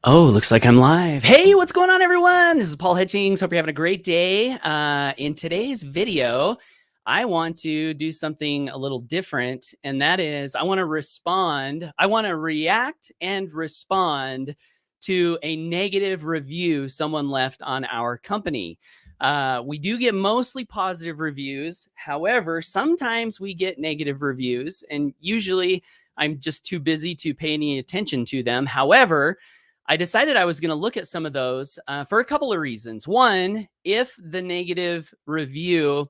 Oh, looks like I'm live. Hey, what's going on, everyone? This is Paul Hutchings. Hope you're having a great day. In today's video, I want to do something a little different, and that is I want to react and respond to a negative review someone left on our company. We do get mostly positive reviews. However, sometimes we get negative reviews, and usually I'm just too busy to pay any attention to them. However, I decided I was going to look at some of those for a couple of reasons. One, if the negative review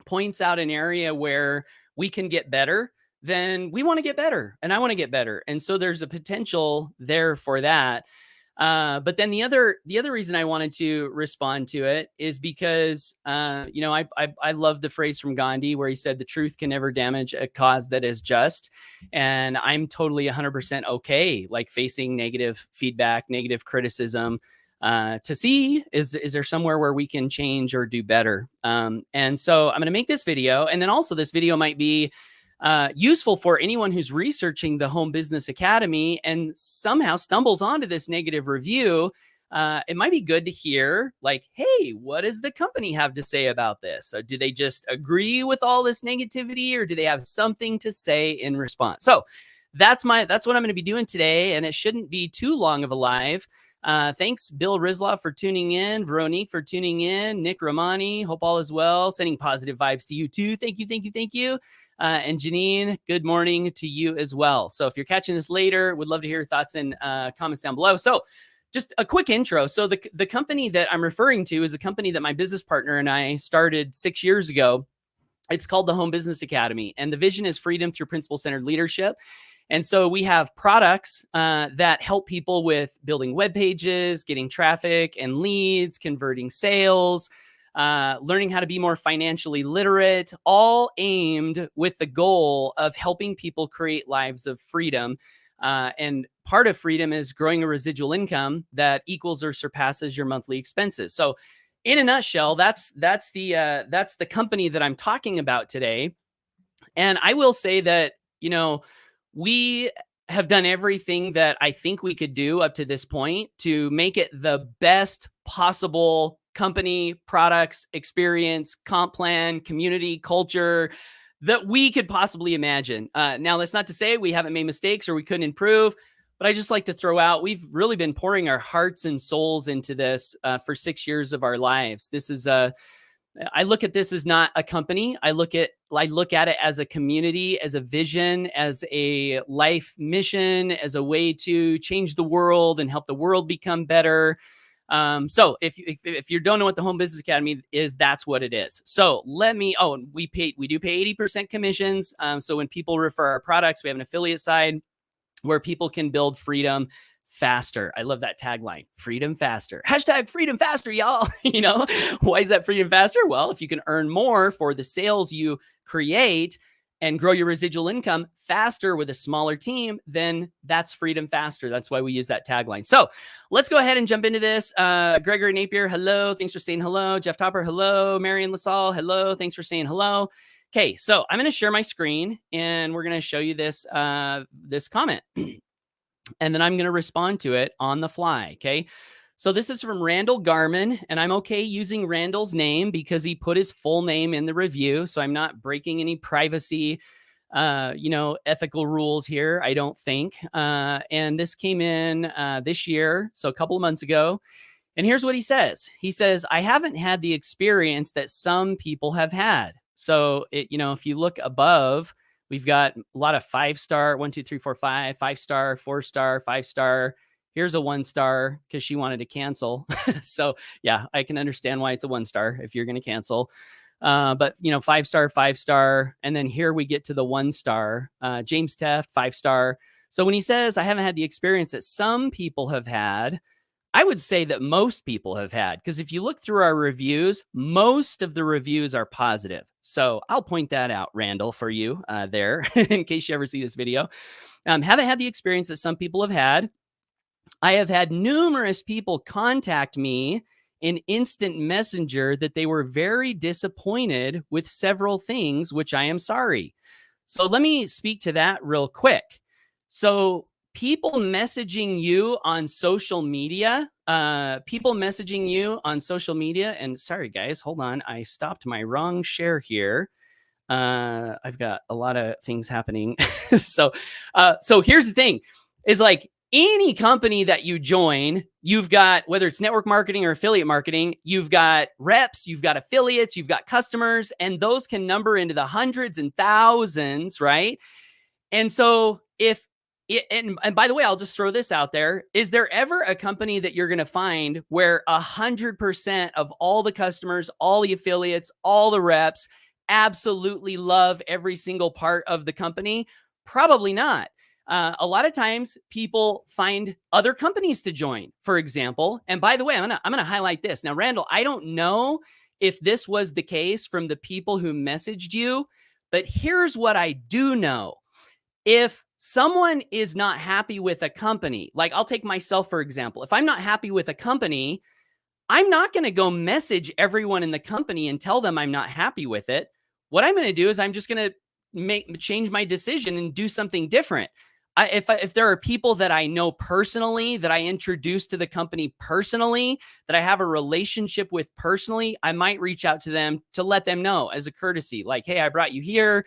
points out an area where we can get better, then we want to get better and I want to get better. And so there's a potential there for that. But then the other reason I wanted to respond to it is because I love the phrase from Gandhi where he said the truth can never damage a cause that is just, and I'm totally 100% okay like facing negative feedback, negative criticism, to see is there somewhere where we can change or do better. And so I'm going to make this video, and then also this video might be useful for anyone who's researching the Home Business Academy and somehow stumbles onto this negative review. It might be good to hear like, hey, what does the company have to say about this? Or do they just agree with all this negativity, or do they have something to say in response? So that's what I'm going to be doing today, and it shouldn't be too long of a live. Thanks, Bill Rizla, for tuning in, Veronique for tuning in, Nick Romani, hope all is well, sending positive vibes to you too. Thank you. And Janine, good morning to you as well. So if you're catching this later, would love to hear your thoughts and comments down below. So just a quick intro. So the company that I'm referring to is a company that my business partner and I started 6 years ago. It's called the Home Business Academy, and the vision is freedom through principle-centered leadership. And so we have products that help people with building web pages, getting traffic and leads, converting sales, learning how to be more financially literate, all aimed with the goal of helping people create lives of freedom. And part of freedom is growing a residual income that equals or surpasses your monthly expenses. So in a nutshell, that's the company that I'm talking about today. And I will say that, we have done everything that I think we could do up to this point to make it the best possible company, products, experience, comp plan, community, culture that we could possibly imagine. Now, that's not to say we haven't made mistakes or we couldn't improve, but I just like to throw out, we've really been pouring our hearts and souls into this for 6 years of our lives. I look at this as not a company. I look at it as a community, as a vision, as a life mission, as a way to change the world and help the world become better. So if you don't know what the Home Business Academy is, that's what it is. So we do pay 80% commissions. So when people refer our products, we have an affiliate side where people can build freedom faster. I love that tagline, freedom faster. Hashtag freedom faster, y'all. Why is that freedom faster? Well, if you can earn more for the sales you create and grow your residual income faster with a smaller team, then that's freedom faster. That's why we use that tagline. So let's go ahead and jump into this. Gregory Napier, hello. Thanks for saying hello. Jeff Topper, hello. Marion LaSalle, hello. Thanks for saying hello. Okay, so I'm going to share my screen and we're going to show you this comment. And then I'm going to respond to it on the fly. Okay. So this is from Randall Garman, and I'm okay using Randall's name because he put his full name in the review. So I'm not breaking any privacy, ethical rules here, I don't think. And this came in this year, so a couple of months ago. And here's what he says. He says, I haven't had the experience that some people have had. So if you look above, we've got a lot of 5-star, 1, 2, 3, 4, 5, 5-star, 4-star, 5-star. Here's a 1-star because she wanted to cancel. So yeah, I can understand why it's a 1-star if you're going to cancel. But 5-star, 5-star. And then here we get to the 1-star, James Teft, 5-star. So when he says, I haven't had the experience that some people have had, I would say that most people have had, because if you look through our reviews, most of the reviews are positive. So I'll point that out, Randall, for you there, in case you ever see this video. Haven't had the experience that some people have had. I have had numerous people contact me in instant messenger that they were very disappointed with several things, which I am sorry. So let me speak to that real quick. So people messaging you on social media, and sorry guys, hold on. I stopped my wrong share here. I've got a lot of things happening. So here's the thing is like any company that you join, you've got, whether it's network marketing or affiliate marketing, you've got reps, you've got affiliates, you've got customers, and those can number into the hundreds and thousands, right? And so if and by the way, I'll just throw this out there. Is there ever a company that you're going to find where 100% of all the customers, all the affiliates, all the reps absolutely love every single part of the company? Probably not. A lot of times people find other companies to join, for example. And by the way, I'm gonna highlight this. Now, Randall, I don't know if this was the case from the people who messaged you, but here's what I do know. If someone is not happy with a company, like I'll take myself, for example, if I'm not happy with a company, I'm not going to go message everyone in the company and tell them I'm not happy with it. What I'm going to do is I'm just going to change my decision and do something different. If there are people that I know personally, that I introduced to the company personally, that I have a relationship with personally, I might reach out to them to let them know as a courtesy, like, hey, I brought you here.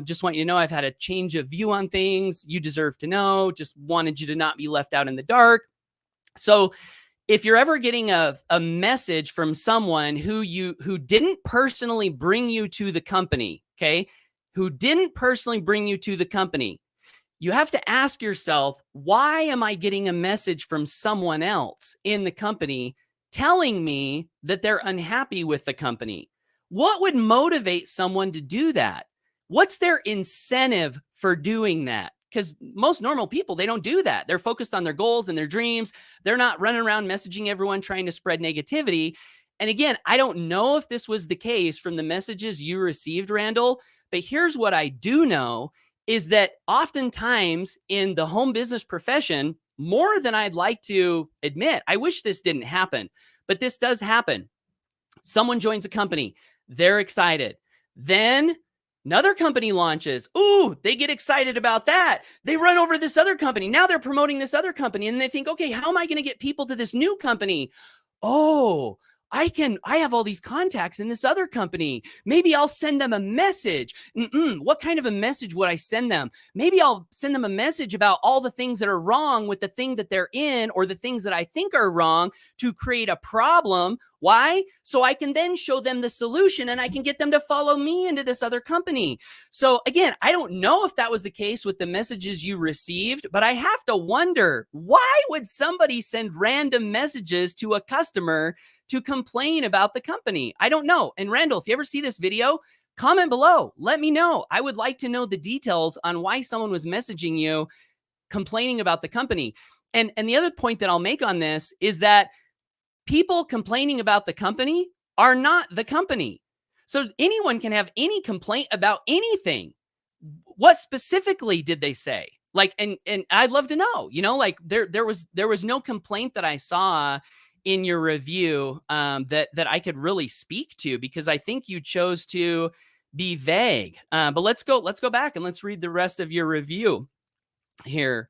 Just want you to know I've had a change of view on things. You deserve to know. Just wanted you to not be left out in the dark. So if you're ever getting a message from someone who didn't personally bring you to the company, okay, who didn't personally bring you to the company, you have to ask yourself, why am I getting a message from someone else in the company telling me that they're unhappy with the company? What would motivate someone to do that? What's their incentive for doing that? Because most normal people, they don't do that. They're focused on their goals and their dreams. They're not running around messaging everyone trying to spread negativity. And again, I don't know if this was the case from the messages you received, Randall, but here's what I do know is that oftentimes in the home business profession, more than I'd like to admit, I wish this didn't happen, but this does happen. Someone joins a company, they're excited. Then another company launches. Ooh, they get excited about that. They run over this other company. Now they're promoting this other company and they think, okay, how am I going to get people to this new company? Oh, I have all these contacts in this other company. Maybe I'll send them a message. What kind of a message would I send them? Maybe I'll send them a message about all the things that are wrong with the thing that they're in or the things that I think are wrong to create a problem. Why? So I can then show them the solution and I can get them to follow me into this other company. So again, I don't know if that was the case with the messages you received, but I have to wonder, why would somebody send random messages to a customer to complain about the company? I don't know. And Randall, if you ever see this video, comment below. Let me know. I would like to know the details on why someone was messaging you complaining about the company. And the other point that I'll make on this is that people complaining about the company are not the company. So anyone can have any complaint about anything. What specifically did they say? Like, and I'd love to know, like there was no complaint that I saw in your review that I could really speak to, because I think you chose to be vague. But let's go back and let's read the rest of your review here.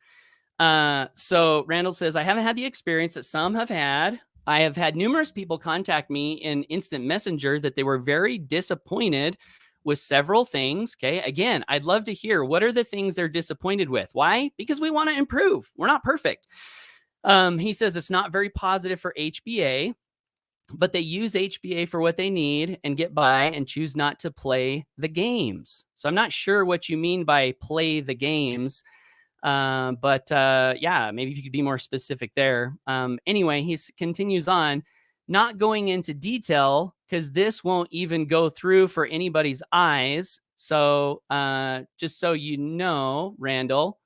So Randall says, I haven't had the experience that some have had. I have had numerous people contact me in instant messenger that they were very disappointed with several things. Okay. Again, I'd love to hear, what are the things they're disappointed with? Why? Because we want to improve. We're not perfect. He says it's not very positive for HBA, but they use HBA for what they need and get by and choose not to play the games. So I'm not sure what you mean by play the games. But yeah, maybe if you could be more specific there. Anyway, he continues on, not going into detail because this won't even go through for anybody's eyes. So just so you know, Randall,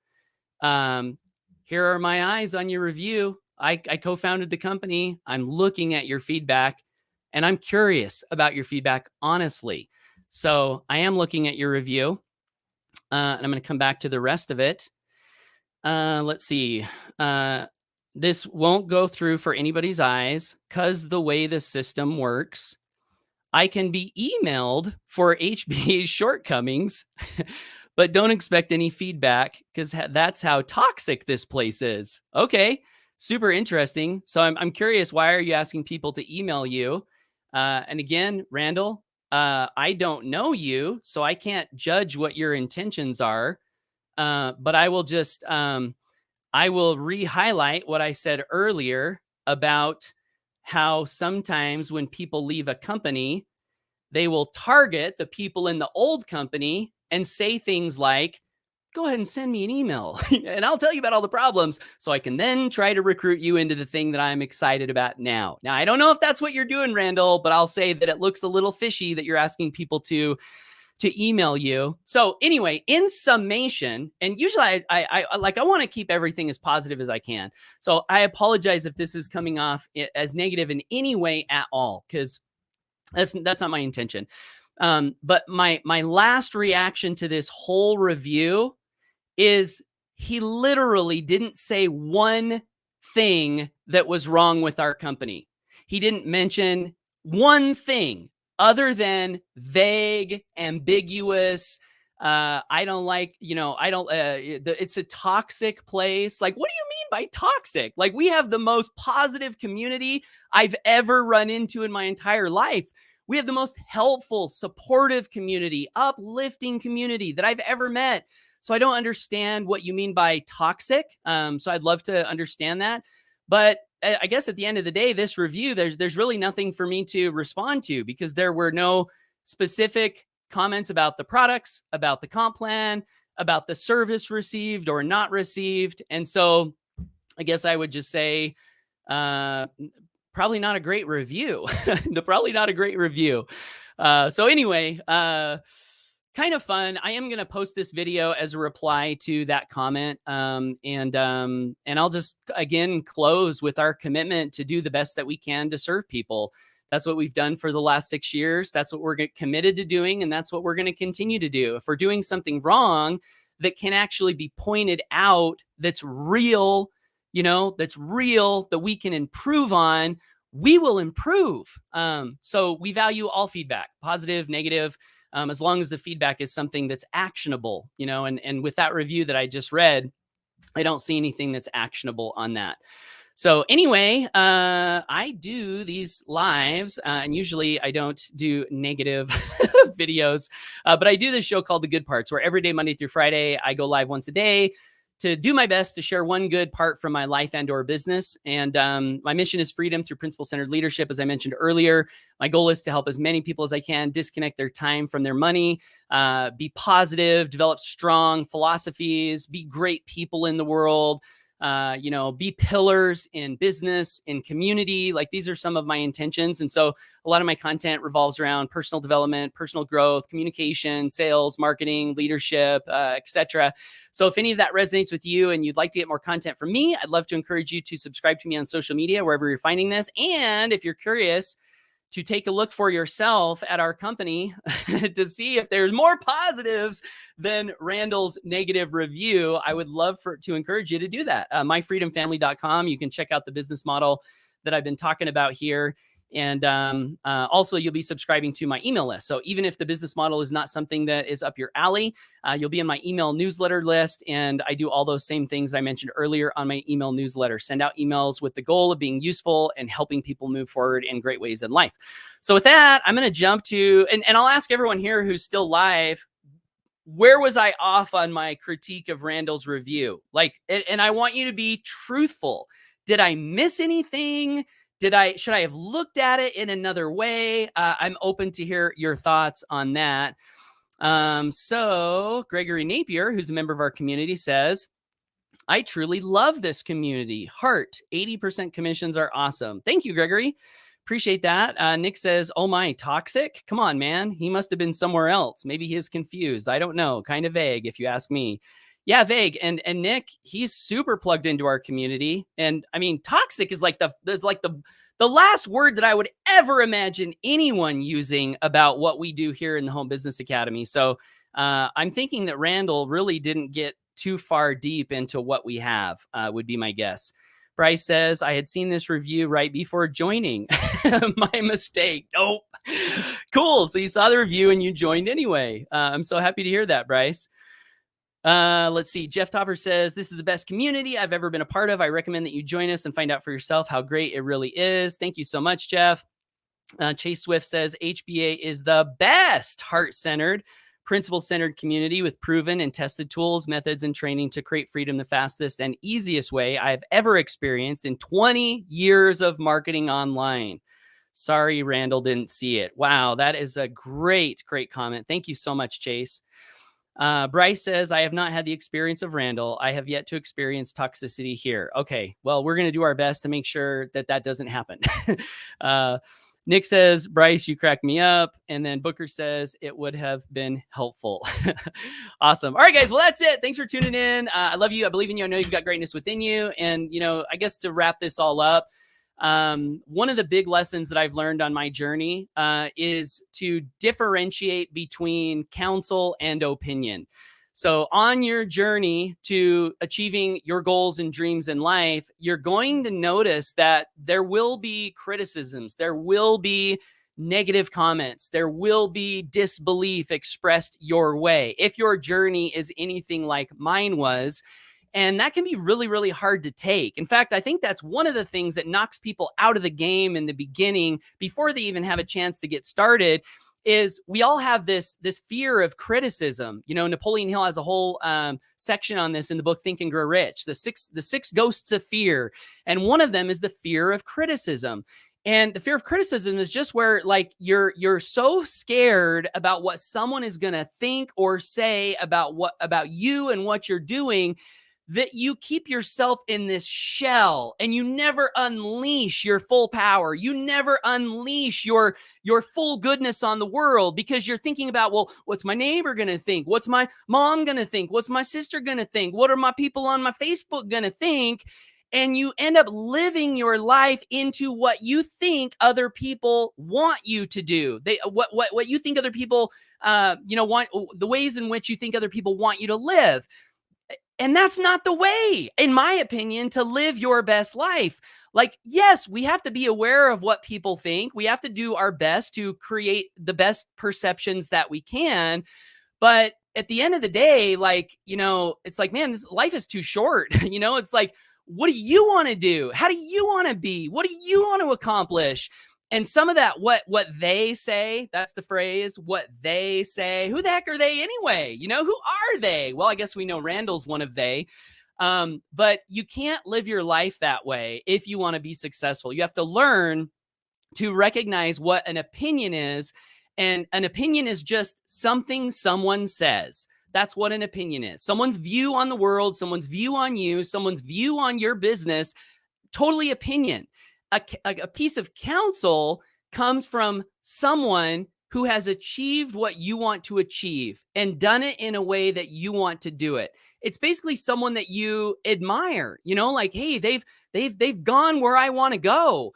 here are my eyes on your review. I co-founded the company. I'm looking at your feedback and I'm curious about your feedback, honestly. So I am looking at your review and I'm going to come back to the rest of it. Let's see. This won't go through for anybody's eyes because the way the system works, I can be emailed for HBA's shortcomings, but don't expect any feedback because that's how toxic this place is. Okay, super interesting. So I'm curious, why are you asking people to email you? And again, Randall, I don't know you, so I can't judge what your intentions are. But I will re-highlight what I said earlier about how sometimes when people leave a company, they will target the people in the old company and say things like, go ahead and send me an email and I'll tell you about all the problems so I can then try to recruit you into the thing that I'm excited about now. Now, I don't know if that's what you're doing, Randall, but I'll say that it looks a little fishy that you're asking people to email you. So anyway, in summation, and usually I want to keep everything as positive as I can. So I apologize if this is coming off as negative in any way at all, because that's not my intention. But my last reaction to this whole review is he literally didn't say one thing that was wrong with our company. He didn't mention one thing other than vague, ambiguous. I don't like, I don't, it's a toxic place. Like, what do you mean by toxic? Like, we have the most positive community I've ever run into in my entire life. We have the most helpful, supportive community, uplifting community that I've ever met. So I don't understand what you mean by toxic. So I'd love to understand that. But I guess at the end of the day, this review, there's really nothing for me to respond to because there were no specific comments about the products, about the comp plan, about the service received or not received. And so I guess I would just say, probably not a great review. Probably not a great review. So anyway, kind of fun. I am going to post this video as a reply to that comment. And I'll just, again, close with our commitment to do the best that we can to serve people. That's what we've done for the last 6 years. That's what we're committed to doing. And that's what we're going to continue to do. If we're doing something wrong that can actually be pointed out, that's real, that we can improve on, we will improve. So we value all feedback, positive, negative, as long as the feedback is something that's actionable, and with that review that I just read, I don't see anything that's actionable on that. So anyway, I do these lives, and usually I don't do negative videos, but I do this show called The Good Parts, where every day, Monday through Friday, I go live once a day to do my best to share one good part from my life and or business. And my mission is freedom through principle-centered leadership. As I mentioned earlier, my goal is to help as many people as I can disconnect their time from their money, be positive, develop strong philosophies, be great people in the world, be pillars in business, in community. Like, these are some of my intentions. And so a lot of my content revolves around personal development, personal growth, communication, sales, marketing, leadership, etc. So if any of that resonates with you and you'd like to get more content from me, I'd love to encourage you to subscribe to me on social media, wherever you're finding this. And if you're curious to take a look for yourself at our company to see if there's more positives than Randall's negative review, I would love to encourage you to do that. myfreedomfamily.com. You can check out the business model that I've been talking about here. And also, you'll be subscribing to my email list. So even if the business model is not something that is up your alley, you'll be in my email newsletter list. And I do all those same things I mentioned earlier on my email newsletter. Send out emails with the goal of being useful and helping people move forward in great ways in life. So with that, I'm going to jump to, and I'll ask everyone here who's still live, where was I off on my critique of Randall's review? And I want you to be truthful. Did I miss anything? Should I have looked at it in another way? I'm open to hear your thoughts on that. So Gregory Napier, who's a member of our community, says, I truly love this community. Heart, 80% commissions are awesome. Thank you, Gregory. Appreciate that. Nick says, oh my, toxic? Come on, man. He must have been somewhere else. Maybe he is confused. I don't know. Kind of vague, if you ask me. Yeah, vague. And Nick, he's super plugged into our community. And I mean, toxic is like the last word that I would ever imagine anyone using about what we do here in the Home Business Academy. So I'm thinking that Randall really didn't get too far deep into what we have, would be my guess. Bryce says, I had seen this review right before joining. My mistake. Nope. Cool. So you saw the review and you joined anyway. I'm so happy to hear that, Bryce. Let's see. Jeff Topper says, this is the best community I've ever been a part of. I recommend that you join us and find out for yourself how great it really is. Thank you so much, Jeff. Chase Swift says, HBA is the best heart-centered, principle-centered community with proven and tested tools, methods, and training to create freedom the fastest and easiest way I've ever experienced in 20 years of marketing online. Sorry, Randall didn't see it. Wow, that is a great comment. Thank you so much, Chase. Bryce says, I have not had the experience of Randall. I have yet to experience toxicity here. Okay, well, we're going to do our best to make sure that that doesn't happen. Nick says, Bryce, you cracked me up. And then Booker says, it would have been helpful. Awesome. All right, guys. Well, that's it. Thanks for tuning in. I love you. I believe in you. I know you've got greatness within you. And, you know, I guess to wrap this all up, one of the big lessons that I've learned on my journey is to differentiate between counsel and opinion. So on your journey to achieving your goals and dreams in life, you're going to notice that there will be criticisms, there will be negative comments, there will be disbelief expressed your way if your journey is anything like mine was. And that can be really, really hard to take. In fact, I think that's one of the things that knocks people out of the game in the beginning before they even have a chance to get started. Is we all have this fear of criticism. You know, Napoleon Hill has a whole section on this in the book Think and Grow Rich, the six ghosts of fear. And one of them is the fear of criticism. And the fear of criticism is just where like you're so scared about what someone is going to think or say about you and what you're doing that you keep yourself in this shell and you never unleash your full power. You never unleash your full goodness on the world because you're thinking about, well, what's my neighbor going to think? What's my mom going to think? What's my sister going to think? What are my people on my Facebook going to think? And you end up living your life into what you think other people want you to do. What you think other people, want, the ways in which you think other people want you to live. And that's not the way, in my opinion, to live your best life. Like, yes, we have to be aware of what people think. We have to do our best to create the best perceptions that we can. But at the end of the day, like, you know, it's like, man, this life is too short. You know, it's like, what do you want to do? How do you want to be? What do you want to accomplish? And some of that, what they say, that's the phrase, what they say. Who the heck are they anyway? You know, who are they? Well, I guess we know Randall's one of they. But you can't live your life that way if you want to be successful. You have to learn to recognize what an opinion is. And an opinion is just something someone says. That's what an opinion is. Someone's view on the world, someone's view on you, someone's view on your business, totally opinion. A piece of counsel comes from someone who has achieved what you want to achieve and done it in a way that you want to do it. It's basically someone that you admire, you know, like, hey, they've gone where I want to go.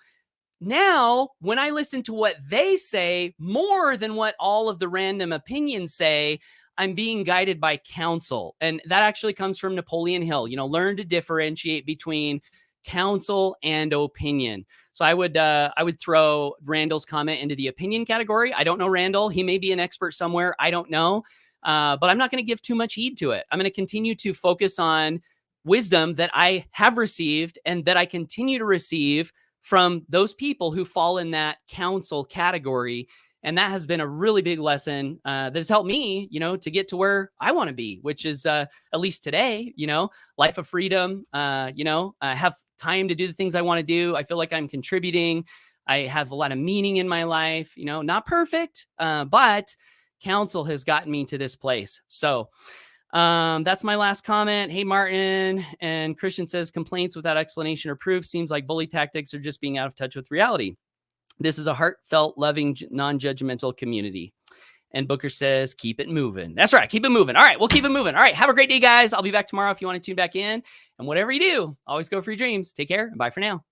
Now, when I listen to what they say more than what all of the random opinions say, I'm being guided by counsel. And that actually comes from Napoleon Hill. You know, learn to differentiate between counsel and opinion. So I would throw Randall's comment into the opinion category. I don't know Randall. He may be an expert somewhere. I don't know. But I'm not going to give too much heed to it. I'm going to continue to focus on wisdom that I have received and that I continue to receive from those people who fall in that counsel category. And that has been a really big lesson that has helped me, you know, to get to where I want to be, which is at least today, you know, life of freedom, I have time to do the things I want to do. I feel like I'm contributing. I have a lot of meaning in my life, you know, not perfect, but counsel has gotten me to this place. So that's my last comment. Hey, Martin. And Christian says complaints without explanation or proof seems like bully tactics or just being out of touch with reality. This is a heartfelt, loving, non-judgmental community. And Booker says, keep it moving. That's right. Keep it moving. All right. We'll keep it moving. All right. Have a great day, guys. I'll be back tomorrow if you want to tune back in. And whatever you do, always go for your dreams. Take care and bye for now.